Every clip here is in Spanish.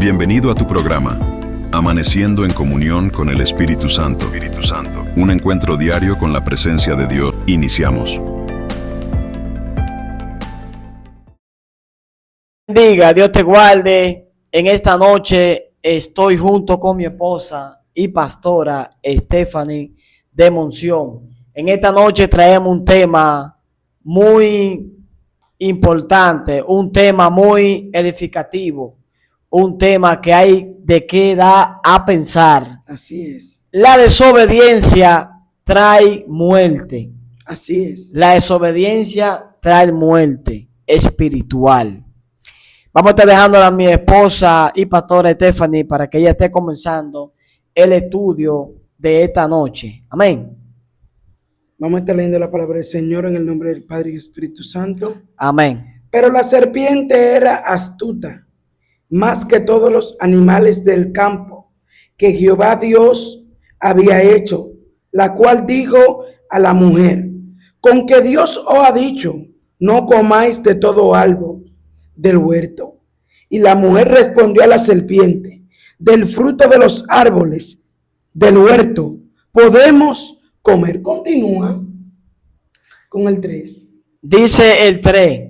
Bienvenido a tu programa, Amaneciendo en Comunión con el Espíritu Santo. Un encuentro diario con la presencia de Dios. Iniciamos. Bendiga, Dios te guarde. En esta noche estoy junto con mi esposa y pastora Stephanie de Monción. En esta noche traemos un tema muy importante, un tema muy edificativo, un tema que hay de qué da a pensar. Así es. La desobediencia trae muerte. Así es. La desobediencia trae muerte espiritual. Vamos a estar dejándola a mi esposa y pastora Stephanie para que ella esté comenzando el estudio de esta noche. Amén. Vamos a estar leyendo la palabra del Señor en el nombre del Padre y Espíritu Santo. Amén. Pero la serpiente era astuta, más que todos los animales del campo que Jehová Dios había hecho, la cual dijo a la mujer: con que Dios os ha dicho, no comáis de todo árbol del huerto. Y la mujer respondió a la serpiente: del fruto de los árboles del huerto podemos comer. Continúa con el 3. Dice el 3.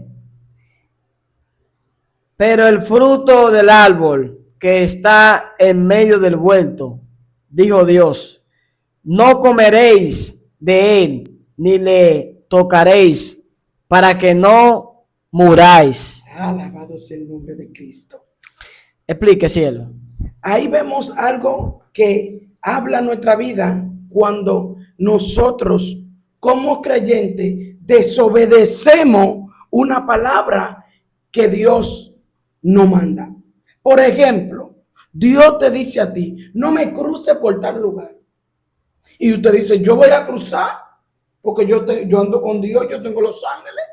Pero el fruto del árbol que está en medio del huerto, dijo Dios, no comeréis de él, ni le tocaréis, para que no muráis. Alabado sea el nombre de Cristo. Explique, cielo. Ahí vemos algo que habla nuestra vida cuando nosotros como creyentes desobedecemos una palabra que Dios nos manda. Por ejemplo, Dios te dice a ti: no me cruce por tal lugar. Y usted dice: yo voy a cruzar porque yo ando con Dios, yo tengo los ángeles.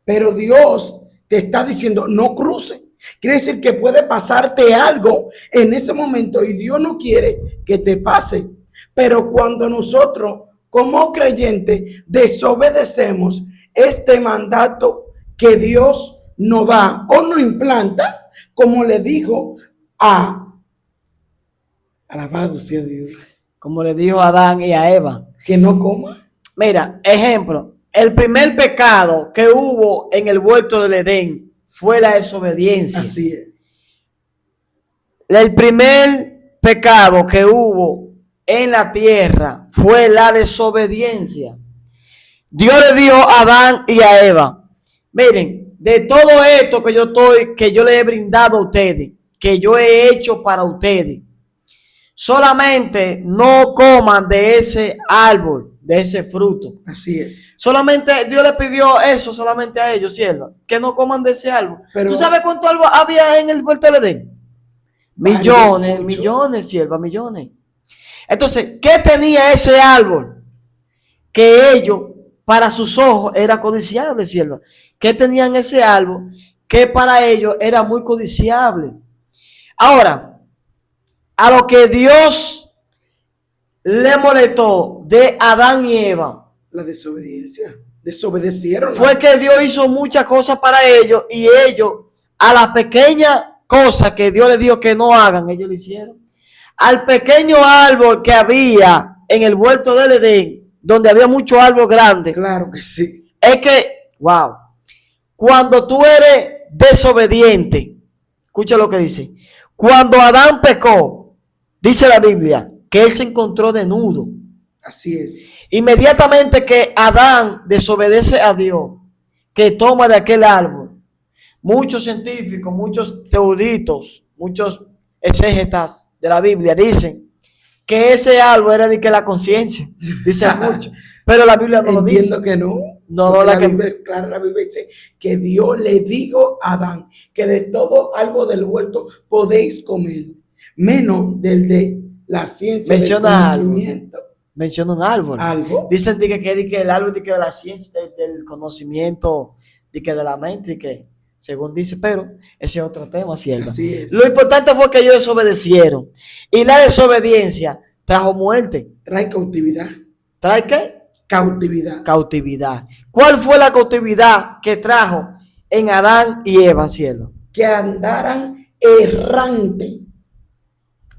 Pero Dios te está diciendo: no cruce. Quiere decir que puede pasarte algo en ese momento y Dios no quiere que te pase. Pero cuando nosotros como creyentes desobedecemos este mandato que Dios nos da o nos implanta, como le dijo alabado sea Dios, Como le dijo a Adán y a Eva, que no coma. Mira, ejemplo, el primer pecado que hubo en el huerto del Edén fue la desobediencia. Así es. El primer pecado que hubo en la tierra fue la desobediencia. Dios le dijo a Adán y a Eva: miren, de todo esto que yo le he brindado a ustedes, que yo he hecho para ustedes, solamente no coman de ese árbol, de ese fruto. Así es. Solamente Dios le pidió eso solamente a ellos, sierva, que no coman de ese árbol. Pero, ¿tú sabes cuánto árbol había en el huerto del Edén? Millones, sierva, millones. Entonces, ¿qué tenía ese árbol? Que ellos, para sus ojos, era codiciable, sierva. ¿Qué tenían ese árbol? Que para ellos era muy codiciable. Ahora, a lo que Dios le molestó de Adán y Eva, la desobediencia. Desobedecieron. Fue que Dios hizo muchas cosas para ellos y ellos, a la pequeña cosa que Dios les dijo que no hagan, ellos lo hicieron. Al pequeño árbol que había en el huerto del Edén, donde había muchos árboles grandes. Claro que sí. Es que, wow, cuando tú eres desobediente, escucha lo que dice. Cuando Adán pecó, dice la Biblia, que él se encontró desnudo. Así es. Inmediatamente que Adán desobedece a Dios, que toma de aquel árbol, muchos científicos, muchos teóritos, muchos exégetas de la Biblia dicen que ese árbol era de que la conciencia, dicen mucho, pero la Biblia no lo dice. Entiendo que no. No, la Biblia es clara. La Biblia dice que Dios le dijo a Adán que de todo árbol del huerto podéis comer, menos del de la ciencia del conocimiento. Menciona un árbol. ¿Algo? Dicen que el árbol de la ciencia del conocimiento, de la mente, que según dice, pero ese es otro tema, ¿cierto? Así es. Lo importante fue que ellos desobedecieron. Y la desobediencia trajo muerte. Trae cautividad. ¿Trae qué? Cautividad. Cautividad. ¿Cuál fue la cautividad que trajo en Adán y Eva, cielo? Que andaran errante.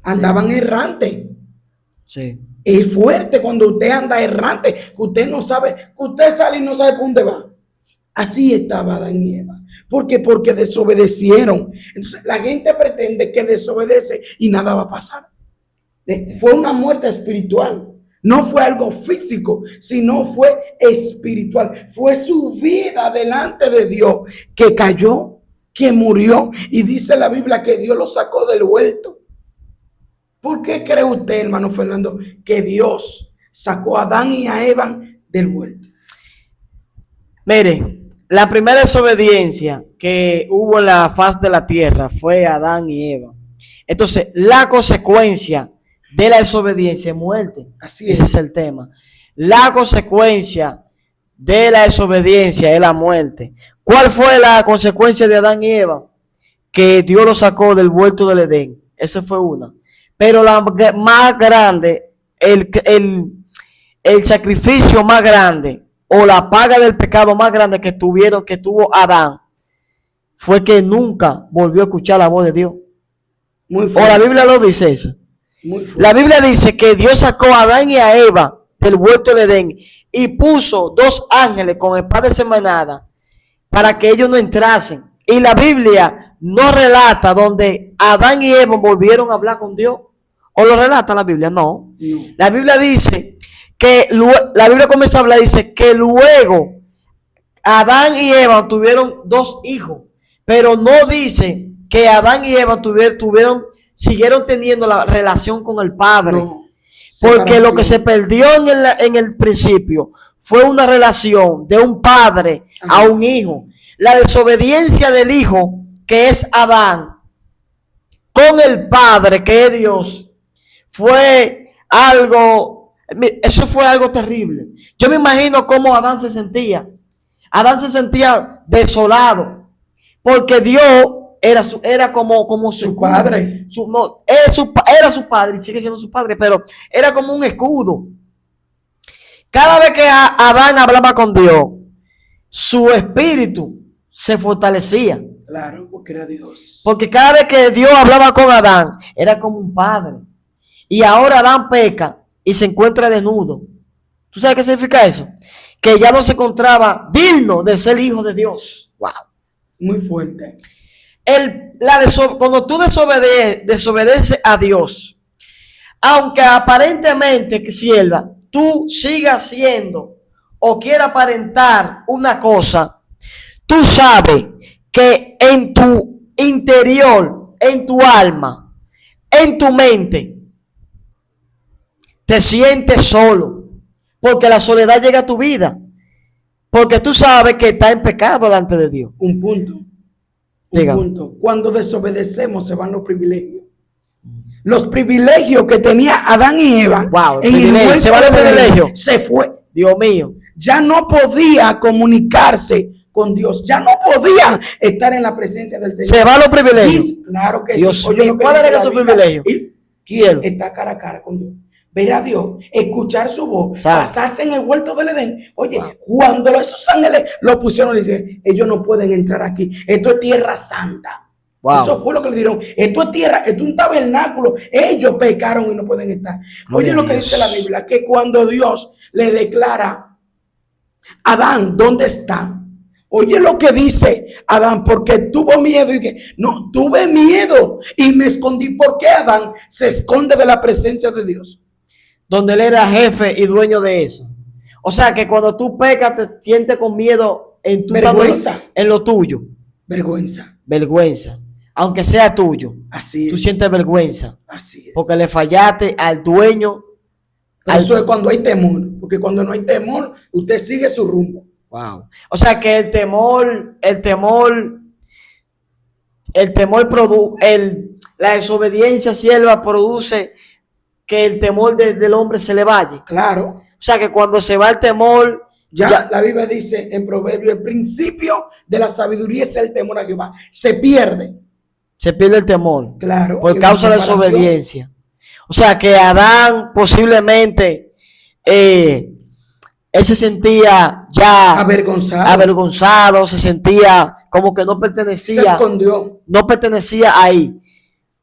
Andaban errante. Sí. Es fuerte cuando usted anda errante, que usted no sabe, que usted sale y no sabe por dónde va. Así estaba Adán y Eva. ¿Por qué? Porque desobedecieron. Entonces la gente pretende que desobedece y nada va a pasar. Fue una muerte espiritual. No fue algo físico, sino fue espiritual. Fue su vida delante de Dios que cayó, que murió. Y dice la Biblia que Dios lo sacó del huerto. ¿Por qué cree usted, hermano Fernando, que Dios sacó a Adán y a Eva del huerto? Mire, la primera desobediencia que hubo en la faz de la tierra fue Adán y Eva. Entonces, la consecuencia de la desobediencia es muerte. Así Ese es. es el tema. La consecuencia de la desobediencia es la muerte. ¿Cuál fue la consecuencia de Adán y Eva? Que Dios los sacó del huerto del Edén. Esa fue una. Pero la más grande, el sacrificio más grande o la paga del pecado más grande que tuvo Adán fue que nunca volvió a escuchar la voz de Dios. Muy O fuerte. la Biblia lo dice eso. Muy fuerte. La Biblia dice que Dios sacó a Adán y a Eva del huerto del Edén y puso 2 ángeles con espada desenvainada para que ellos no entrasen. Y la Biblia no relata donde Adán y Eva volvieron a hablar con Dios. ¿O lo relata la Biblia? No. No. La Biblia dice que la Biblia comienza a hablar, dice que luego Adán y Eva tuvieron 2 hijos, pero no dice que Adán y Eva siguieron teniendo la relación con el Padre. No. Porque lo que se Separación. perdió en el principio fue una relación de un padre a un hijo. La desobediencia del hijo, que es Adán, con el Padre, que es Dios, eso fue algo terrible. Yo me imagino cómo Adán se sentía. Adán se sentía desolado, porque Dios era como Su padre. Era su padre y sigue siendo su padre, pero era como un escudo. Cada vez que Adán hablaba con Dios, su espíritu se fortalecía. Claro, porque era Dios. Porque cada vez que Dios hablaba con Adán, era como un padre. Y ahora Adán peca y se encuentra desnudo. ¿Tú sabes qué significa eso? Que ya no se encontraba digno de ser hijo de Dios. Wow. Muy fuerte. Cuando tú desobedeces a Dios, aunque aparentemente, sierva, tú sigas siendo o quieras aparentar una cosa, tú sabes que en tu interior, en tu alma, en tu mente, te sientes solo, porque la soledad llega a tu vida, porque tú sabes que estás en pecado delante de Dios. Un punto. Dígame. Punto. Cuando desobedecemos se van los privilegios. Los privilegios que tenía Adán y Eva Wow, en el huerto se va el del Edén, privilegio. se fue. Dios mío. Ya no podía comunicarse con Dios. Ya no podía estar en la presencia del Señor. Se va los privilegios. Claro que Dios sí. Oye, mío, lo que ¿cuál dice era la su Biblia. privilegio? ¿Quién está cara a cara con Dios? Ver a Dios, escuchar su voz, ¿sabe? pasarse en el huerto del Edén. Oye, Wow. cuando esos ángeles lo pusieron, le dicen, ellos no pueden entrar aquí. Esto es tierra santa. Wow. Eso fue lo que le dijeron. Esto es tierra, esto es un tabernáculo. Ellos pecaron y no pueden estar. Gloria Oye lo a que Dios. dice la Biblia, que cuando Dios le declara, Adán, ¿dónde está? Oye lo que dice Adán, porque tuvo miedo y que no, tuve miedo y me escondí. ¿Por qué Adán se esconde de la presencia de Dios? Donde él era jefe y dueño de eso. O sea que cuando tú pecas te sientes con miedo en tu Vergüenza. en lo tuyo. Vergüenza. Vergüenza. Aunque sea tuyo. Así Tú es. sientes vergüenza. Así es. Porque le fallaste al dueño. Eso es cuando hay temor. Porque cuando no hay temor, usted sigue su rumbo. Wow. O sea que la desobediencia sierva produce que el temor del hombre se le vaya. Claro. O sea que cuando se va el temor, Ya la Biblia dice en Proverbios, el principio de la sabiduría es el temor a Jehová. Se pierde. se pierde el temor. Claro. Por en causa de la separación. desobediencia. O sea que Adán posiblemente él se sentía ya Avergonzado. avergonzado, se sentía como que no Se pertenecía, escondió. no pertenecía ahí.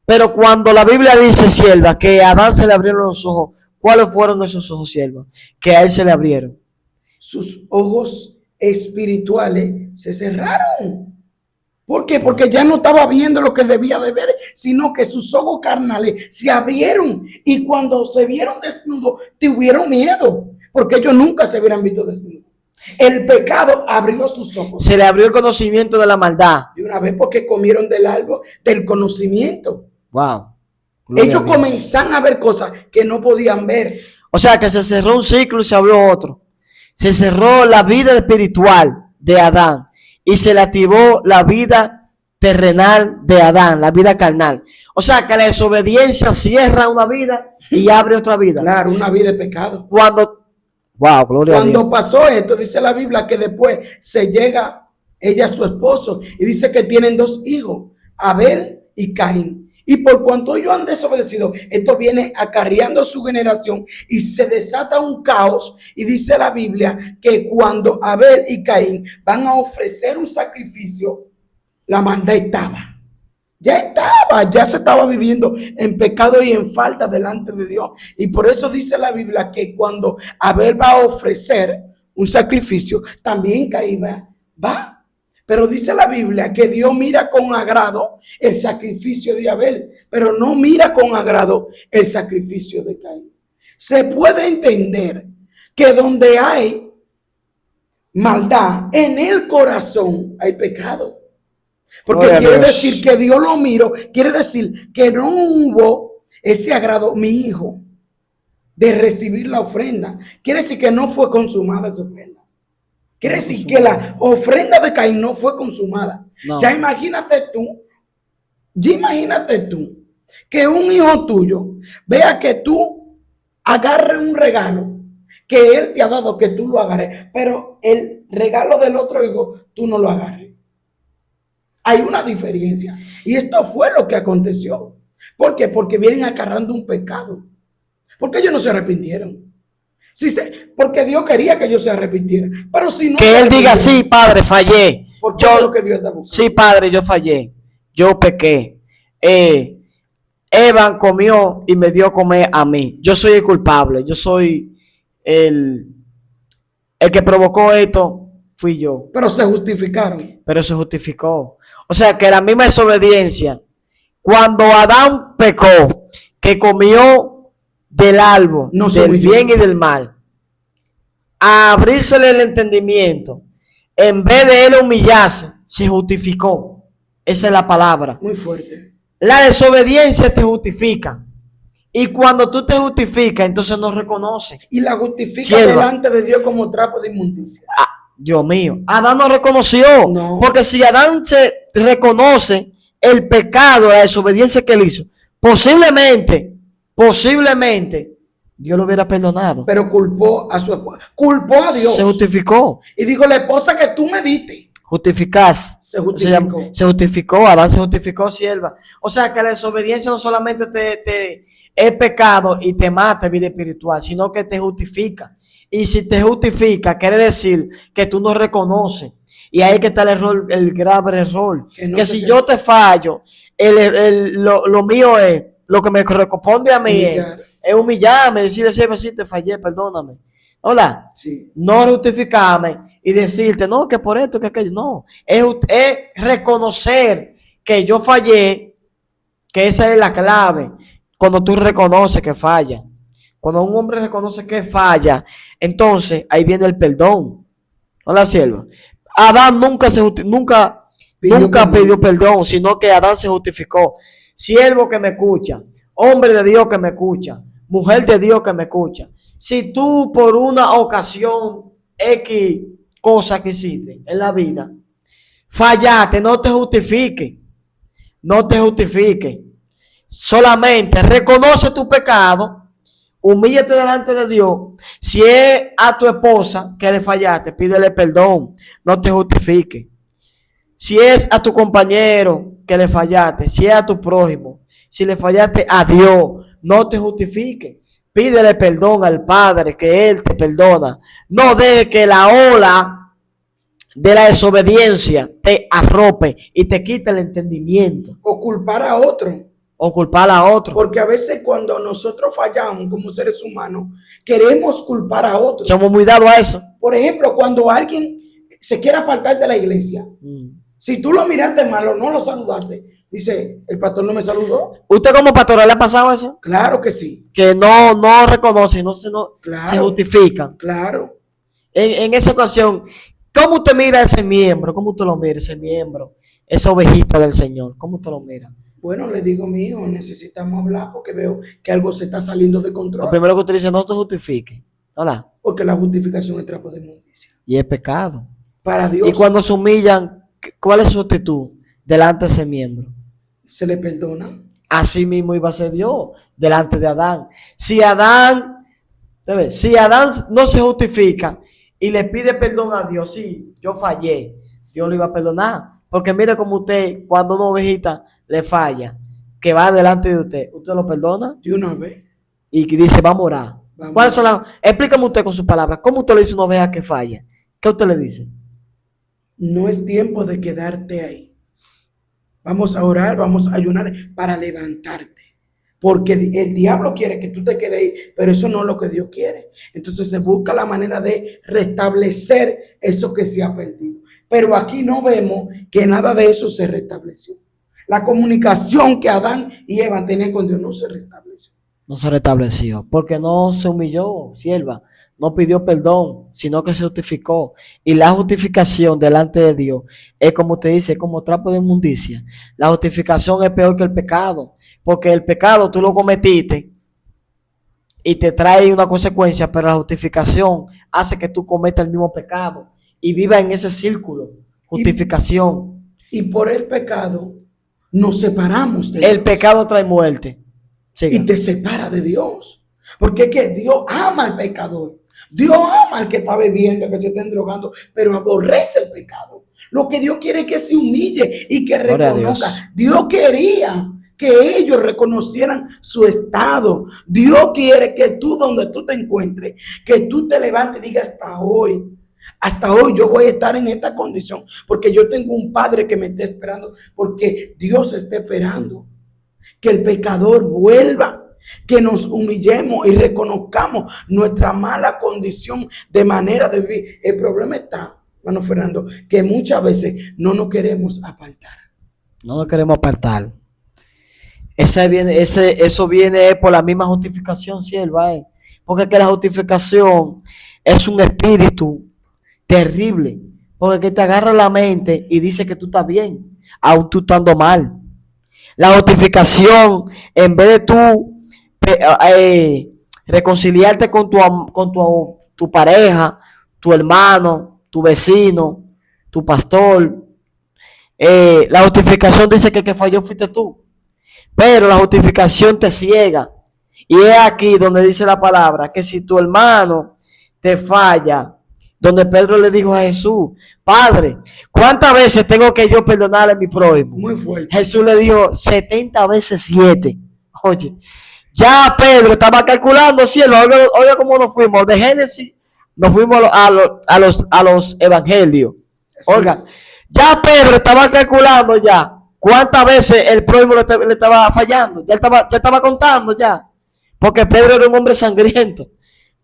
Pero cuando la Biblia dice, sierva, que a Adán se le abrieron los ojos, ¿cuáles fueron esos ojos, sierva? Que a él se le abrieron. Sus ojos espirituales se cerraron. ¿Por qué? Porque ya no estaba viendo lo que debía de ver, sino que sus ojos carnales se abrieron. Y cuando se vieron desnudos, tuvieron miedo, porque ellos nunca se hubieran visto desnudos. El pecado abrió sus ojos. Se le abrió el conocimiento de la maldad. De una vez, porque comieron del árbol del conocimiento. Wow. Gloria Ellos a Dios. comenzaron a ver cosas que no podían ver. O sea que se cerró un ciclo y se abrió otro. Se cerró la vida espiritual de Adán y se le activó la vida terrenal de Adán, la vida carnal. O sea que la desobediencia cierra una vida y abre otra vida. Claro, una vida de pecado. Wow, gloria a Dios. Cuando pasó esto, dice la Biblia que después se llega ella a su esposo y dice que tienen 2 hijos, Abel y Caín. Y por cuanto ellos han desobedecido, esto viene acarreando su generación y se desata un caos. Y dice la Biblia que cuando Abel y Caín van a ofrecer un sacrificio, la maldad estaba. Ya se estaba viviendo en pecado y en falta delante de Dios. Y por eso dice la Biblia que cuando Abel va a ofrecer un sacrificio, también Caín va. Pero dice la Biblia que Dios mira con agrado el sacrificio de Abel, pero no mira con agrado el sacrificio de Caín. Se puede entender que donde hay maldad, en el corazón hay pecado. Porque quiere decir que Dios lo miró, quiere decir que no hubo ese agrado, mi hijo, de recibir la ofrenda. Quiere decir que no fue consumada esa ofrenda. Quiere decir que la ofrenda de Caín no fue consumada. No. Ya imagínate tú que un hijo tuyo vea que tú agarres un regalo que él te ha dado, que tú lo agarres, pero el regalo del otro hijo tú no lo agarres. Hay una diferencia. Y esto fue lo que aconteció. ¿Por qué? Porque vienen acarrando un pecado. Porque ellos no se arrepintieron. Porque Dios quería que ellos se arrepintieran. Pero si no que él diga, sí, padre, fallé. Porque eso es lo que Dios está buscando. Sí, padre, yo fallé. Yo pequé. Eva comió y me dio a comer a mí. Yo soy el culpable. Yo soy el que provocó esto. Fui yo. Pero se justificaron. Pero se justificó. O sea que la misma desobediencia. Cuando Adán pecó, que comió del árbol, No se del humilló. bien y del mal, a abrírsele el entendimiento, en vez de él humillarse, se justificó. Esa es la palabra. Muy fuerte. La desobediencia te justifica. Y cuando tú te justificas, entonces no reconoces. Y la justifica Sierva. delante de Dios como trapo de inmundicia. Dios mío, Adán no reconoció. No. Porque si Adán se reconoce el pecado, la desobediencia que él hizo, posiblemente, Dios lo hubiera perdonado. Pero culpó a su esposa. Culpó a Dios. Se justificó. Y dijo, la esposa que tú me diste. Justificás. Se justificó. Se justificó, Adán se justificó, sierva. O sea que la desobediencia no solamente es pecado y te mata vida espiritual, sino que te justifica. Y si te justifica, quiere decir que tú no reconoces. Y ahí que está el error, el grave error. Que si yo te fallo, lo mío es, lo que me corresponde a mí es humillarme, decirle, sí, te fallé, perdóname. Hola, Sí. no justificarme y decirte, no, que por esto, que aquello. No, es reconocer que yo fallé, que esa es la clave. Cuando tú reconoces que falla. Cuando un hombre reconoce que falla, entonces ahí viene el perdón. Hola, sierva. Adán nunca pidió perdón, sino que Adán se justificó. Siervo que me escucha, hombre de Dios que me escucha, mujer de Dios que me escucha. Si tú por una ocasión X cosa que hiciste en la vida, fallaste, no te justifiques. No te justifiques. Solamente reconoce tu pecado. Humíllate delante de Dios. Si es a tu esposa que le fallaste, pídele perdón. No te justifiques. Si es a tu compañero que le fallaste, si es a tu prójimo, si le fallaste a Dios, no te justifiques. Pídele perdón al Padre, que Él te perdona. No deje que la ola de la desobediencia te arrope y te quite el entendimiento O culpar a otro. o culpar a otro. Porque a veces cuando nosotros fallamos como seres humanos, queremos culpar a otros. Somos muy dados a eso. Por ejemplo, cuando alguien se quiere apartar de la iglesia, si tú lo miraste mal o no lo saludaste, dice, el pastor no me saludó. ¿Usted como pastor le ha pasado eso? Claro que sí. Que no reconoce, no Claro. se justifican. Claro. En esa ocasión, ¿cómo usted mira a ese miembro? ¿Cómo usted lo mira, ese miembro? Esa ovejita del Señor. ¿Cómo usted lo mira? Bueno, le digo, mi hijo, necesitamos hablar porque veo que algo se está saliendo de Lo control. primero que usted dice, no te justifique. ¿Verdad? Porque la justificación es trapo de inmundicia. Y es pecado. Para Dios Y cuando se humillan, ¿cuál es su actitud delante de ese miembro? se le perdona. Así mismo iba a ser Dios delante de Adán. Si Adán no se justifica y le pide perdón a Dios, sí, yo fallé, Dios lo iba a perdonar. Porque mire como usted, cuando una ovejita le falla, que va delante de usted lo perdona De una vez. y que dice, vamos a orar. Vamos. ¿Cuáles son las? Explícame usted con sus palabras, ¿cómo usted le dice a una oveja que falla? ¿Qué usted le dice? No es tiempo de quedarte ahí. Vamos a orar, vamos a ayunar para levantarte. Porque el diablo quiere que tú te quedes ahí, pero eso no es lo que Dios quiere. Entonces se busca la manera de restablecer eso que se ha perdido. Pero aquí no vemos que nada de eso se restableció. La comunicación que Adán y Eva tenían con Dios no se restableció. No se restableció, porque no se humilló, sierva, no pidió perdón, sino que se justificó. Y la justificación delante de Dios es como usted dice, como trapo de inmundicia. La justificación es peor que el pecado, porque el pecado tú lo cometiste y te trae una consecuencia, pero la justificación hace que tú cometas el mismo pecado y viva en ese círculo. Justificación. Y por el pecado nos separamos de El Dios. pecado trae muerte. Siga. Y te separa de Dios. Porque es que Dios ama al pecador. Dios ama al que está bebiendo, que se está drogando, pero aborrece el pecado. Lo que Dios quiere es que se humille y que Gloria a reconozca. Dios quería que ellos reconocieran su estado. Dios quiere que tú, donde tú te encuentres, que tú te levantes y digas hasta hoy yo voy a estar en esta condición, porque yo tengo un Padre que me está esperando, porque Dios está esperando que el pecador vuelva, que nos humillemos y reconozcamos nuestra mala condición de manera de vivir. El problema está, hermano Fernando, que muchas veces no nos queremos apartar. No nos queremos apartar. Eso viene por la misma justificación, sierva. Porque es que la justificación es un espíritu terrible. Porque que te agarra la mente y dice que tú estás bien, aún tú estando mal. La justificación, en vez de tú reconciliarte con tu pareja, tu hermano, tu vecino, tu pastor, la justificación dice que el que falló fuiste tú. Pero la justificación te ciega. Y es aquí donde dice la palabra que si tu hermano te falla, donde Pedro le dijo a Jesús, Padre, ¿cuántas veces tengo que yo perdonarle a mi prójimo? Muy fuerte. Jesús le dijo 70 veces 7. Oye, ya Pedro estaba calculando, cielo. Oiga cómo nos fuimos de Génesis, nos fuimos a los evangelios. Oiga, ya Pedro estaba calculando ya cuántas veces el prójimo le estaba fallando. Ya estaba contando ya. Porque Pedro era un hombre sangriento.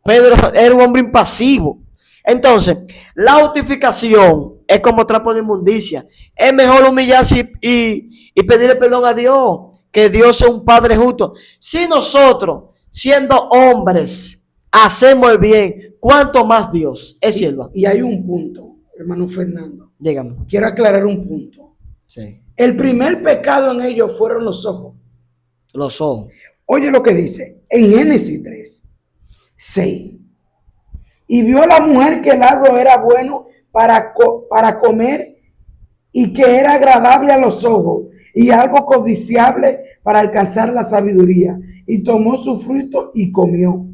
Pedro era un hombre impasivo. Entonces, la justificación es como trapo de inmundicia. Es mejor humillarse y pedirle perdón a Dios, que Dios es un Padre justo. Si nosotros, siendo hombres, hacemos el bien, ¿cuánto más Dios? Es sierva. Y hay un punto, hermano Fernando. Dígame. Quiero aclarar un punto. Sí. El primer pecado en ellos fueron los ojos. Los ojos. Oye lo que dice en Génesis 3:6. Y vio la mujer que el árbol era bueno para comer y que era agradable a los ojos y algo codiciable para alcanzar la sabiduría. Y tomó su fruto y comió.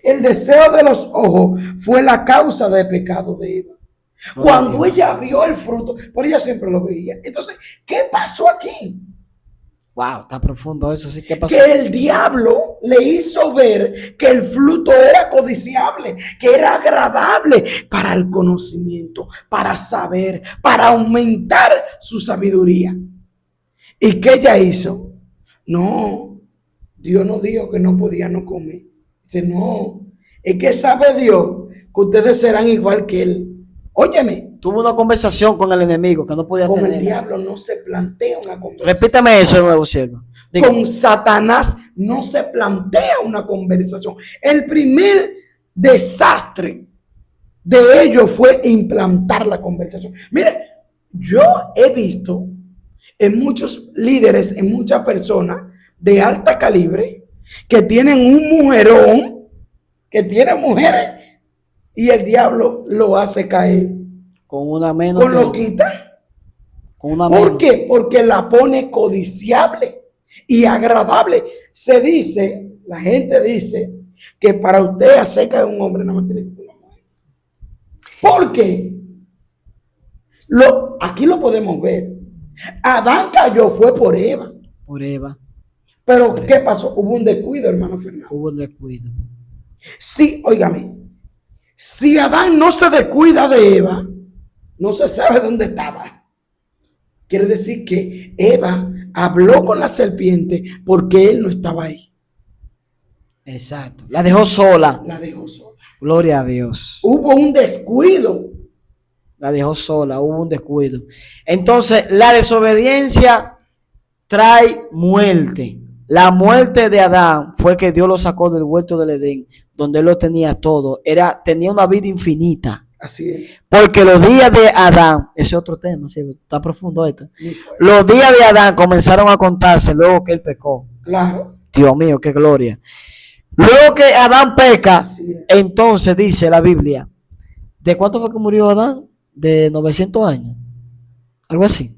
El deseo de los ojos fue la causa del pecado de Eva. Cuando ella vio el fruto, por ella siempre lo veía. Entonces, ¿qué pasó aquí? Wow, está profundo eso. Sí, ¿qué pasó? Que el diablo le hizo ver que el fruto era codiciable, que era agradable para el conocimiento, para saber, para aumentar su sabiduría. ¿Y qué ella hizo? No, Dios no dijo que no podía no comer. Dice, no, es que sabe Dios que ustedes serán igual que él. Óyeme, Tuvo una conversación con el enemigo que no podía con tener. el diablo no se plantea una conversación. Repítame eso de nuevo, siervo. Diga. Con Satanás no se plantea una conversación. El primer desastre de ellos fue implantar la conversación. Mire, yo he visto en muchos líderes, en muchas personas de alta calibre que tienen un mujerón, que tienen mujeres y el diablo lo hace caer. Con una menos. Con lo quita. Con una ¿Por menos. qué? Porque la pone codiciable y agradable. Se dice, la gente dice, que para usted hacer caer un hombre no me tiene que ser una mujer. ¿Por qué? Aquí lo podemos ver. Adán cayó fue por Eva. Por Eva. Pero ¿qué pasó? Hubo un descuido, hermano Fernando. Hubo un descuido. Sí, óigame. Si Adán no se descuida de Eva, no se sabe dónde estaba. Quiere decir que Eva habló con la serpiente porque él no estaba ahí. Exacto. La dejó sola. La dejó sola. Gloria a Dios. Hubo un descuido. La dejó sola. Hubo un descuido. Entonces, la desobediencia trae muerte. La muerte de Adán fue que Dios lo sacó del huerto del Edén, donde él lo tenía todo. Tenía una vida infinita. Así es. Porque los días de Adán, ese es otro tema, ¿sí? Está profundo esto. Muy fuerte. Los días de Adán comenzaron a contarse luego que él pecó. Claro. Dios mío, qué gloria. Luego que Adán peca, Así es. entonces dice la Biblia, ¿de cuánto fue que murió Adán? De 900 años. Algo así.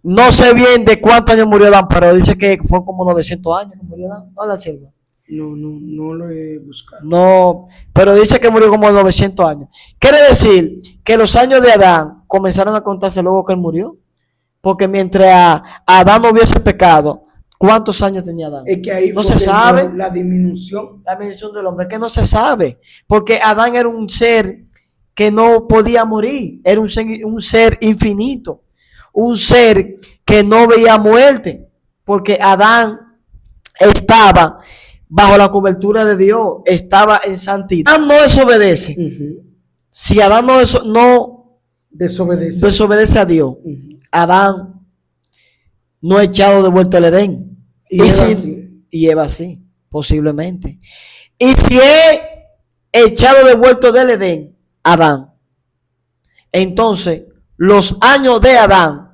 No sé bien de cuántos años murió Adán, pero dice que fue como 900 años que murió Adán. No, la sierva. No lo he buscado. No, pero dice que murió como 900 años. Quiere decir que los años de Adán comenzaron a contarse luego que él murió. Porque mientras Adán no hubiese pecado, ¿cuántos años tenía Adán? Es que ahí No fue se que sabe. entró la disminución. La medición del hombre, que no se sabe. Porque Adán era un ser que no podía morir. Era un ser infinito. Un ser que no veía muerte. Porque Adán estaba bajo la cobertura de Dios, estaba en santidad. Adán no desobedece. Si Adán no Desobedece. desobedece a Dios, Adán no es echado de vuelta al Edén. Y Eva sí. Y Eva sí, posiblemente. Y si es echado de vuelta del Edén, Adán, entonces los años de Adán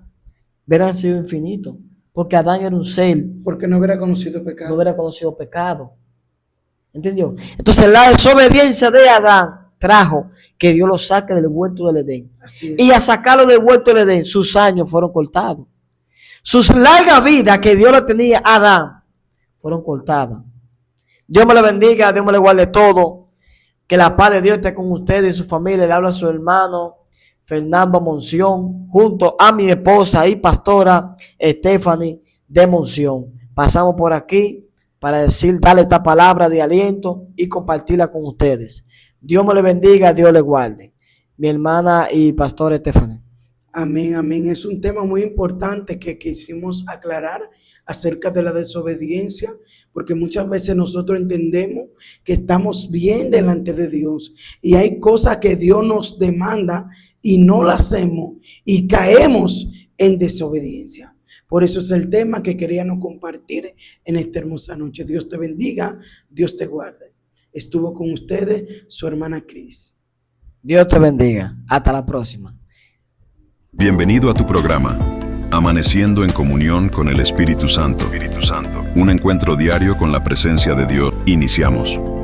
hubieran sido infinitos. Porque Adán era un ser. Porque no hubiera conocido pecado. No hubiera conocido pecado. ¿Entendió? Entonces la desobediencia de Adán trajo que Dios lo saque del huerto del Edén. Así es. Y a sacarlo del huerto del Edén, sus años fueron cortados. Sus largas vidas que Dios le tenía a Adán fueron cortadas. Dios me le bendiga, Dios me le guarde todo. Que la paz de Dios esté con ustedes y su familia. Le habla a su hermano Fernando Monción, junto a mi esposa y pastora Stephanie de Monción. Pasamos por aquí para darle esta palabra de aliento y compartirla con ustedes. Dios me le bendiga, Dios le guarde. Mi hermana y pastora Stephanie. Amén, amén. Es un tema muy importante que quisimos aclarar acerca de la desobediencia, porque muchas veces nosotros entendemos que estamos bien delante de Dios y hay cosas que Dios nos demanda y no las hacemos y caemos en desobediencia. Por eso es el tema que queríamos compartir en esta hermosa noche. Dios te bendiga, Dios te guarde. Estuvo con ustedes su hermana Cris. Dios te bendiga. Hasta la próxima. Bienvenido a tu programa, Amaneciendo en Comunión con el Espíritu Santo. Un encuentro diario con la presencia de Dios. Iniciamos.